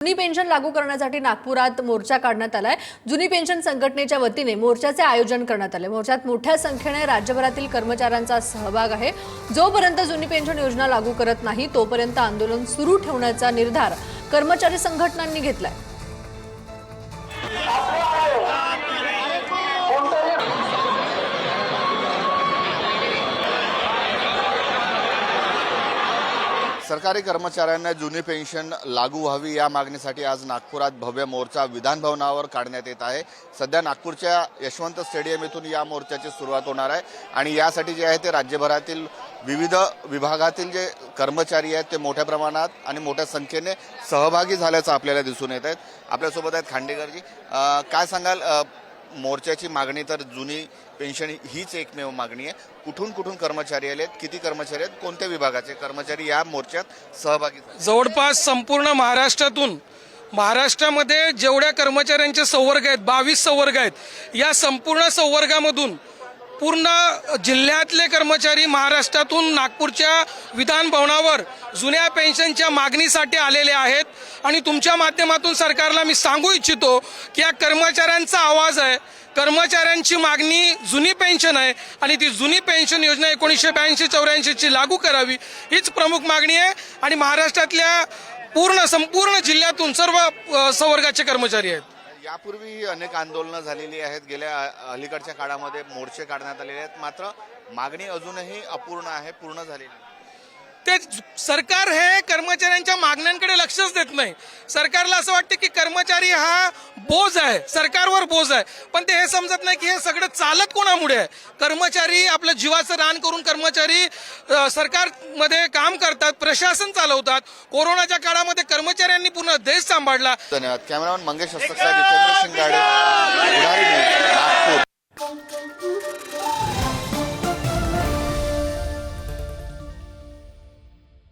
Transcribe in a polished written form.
जुनी पेन्शन लागू करण्यासाठी नागपुरात मोर्चा काढण्यात आलाय। जुनी पेन्शन संघटनेच्या वतीने मोर्चाचे आयोजन करण्यात आले। मोर्चात मोठ्या संख्येने राज्यभरातील कर्मचाऱ्यांचा सहभाग आहे। जोपर्यंत जुनी पेन्शन योजना लागू करत नाही तोपर्यंत आंदोलन सुरू ठेवण्याचा निर्धार कर्मचारी संघटनांनी घेतलाय। सरकारी कर्मचाऱ्यांना जुनी पेन्शन लागू व्हावी या मागणीसाठी आज नागपुरात भव्य मोर्चा विधान भवनावर काढण्यात येत आहे। सध्या नागपूरच्या यशवंत स्टेडियम येथून या मोर्चाची सुरुवात होणार आहे आणि यासाठी जे आहे ते राज्यभरातील विविध विभागातील जे कर्मचारी आहेत ते मोठ्या प्रमाणात आणि मोठ्या संख्येने सहभागी झाल्याचं आपल्याला दिसून येत आहे। आपल्यासोबत आहेत खांडेकरजी, काय सांगाल? मोर्चाची मागणी तर जुनी पेन्शन हीच एकमेव मागणी आहे। कुठून कुठून कर्मचारी आलेत, किती कर्मचारी आहेत, कोणत्या विभागाचे कर्मचारी या मोर्चात सहभागी झाले? जवळपास संपूर्ण महाराष्ट्रामध्ये जेवढ्या कर्मचाऱ्यांचे संवर्ग आहेत 22 संवर्ग आहेत, या संपूर्ण संवर्गामधून पूर्ण जिल्ह्यातले कर्मचारी महाराष्ट्रातून नागपूरच्या विधान भवनावर जुन्या पेन्शनच्या मागणीसाठी आलेले आहेत। आणि तुमच्या माध्यमातून सरकारला मी सांगू इच्छितो की या कर्मचाऱ्यांचा आवाज आहे, कर्मचाऱ्यांची मागणी जुनी पेन्शन आहे आणि ती जुनी पेन्शन योजना 1982-84 ची लागू करावी हीच प्रमुख मागणी आहे। आणि महाराष्ट्रातल्या संपूर्ण जिल्ह्यातून सर्व संवर्गाचे कर्मचारी आहेत। यापूर्वी अनेक आंदोलनं झालेली आहेत, गेल्या अलीकडच्या काळामध्ये मोर्चे काढण्यात आलेले आहेत, मात्र मागणी अजूनही अपूर्ण आहे, पूर्ण झालेली नाही। ते सरकार हे कर्मचाऱ्यांच्या मागण्यांकडे लक्षच देत नाही। सरकारला असं वाटतं की कर्मचारी हा बोज आहे, सरकारवर बोज आहे, पण ते हे समजत नाही की हे सगळं चालत कोणामुळे आहे। कर्मचारी आपलं जीवाचं रान करून कर्मचारी सरकारमध्ये काम करतात, प्रशासन चालवतात। कोरोनाच्या काळामध्ये कर्मचाऱ्यांनी पूर्ण देश सांभाळला। धन्यवाद। कॅमेरामॅन मंगेश हस्तक, जितेंद्र शिंगाडे, उडारी न्यूज।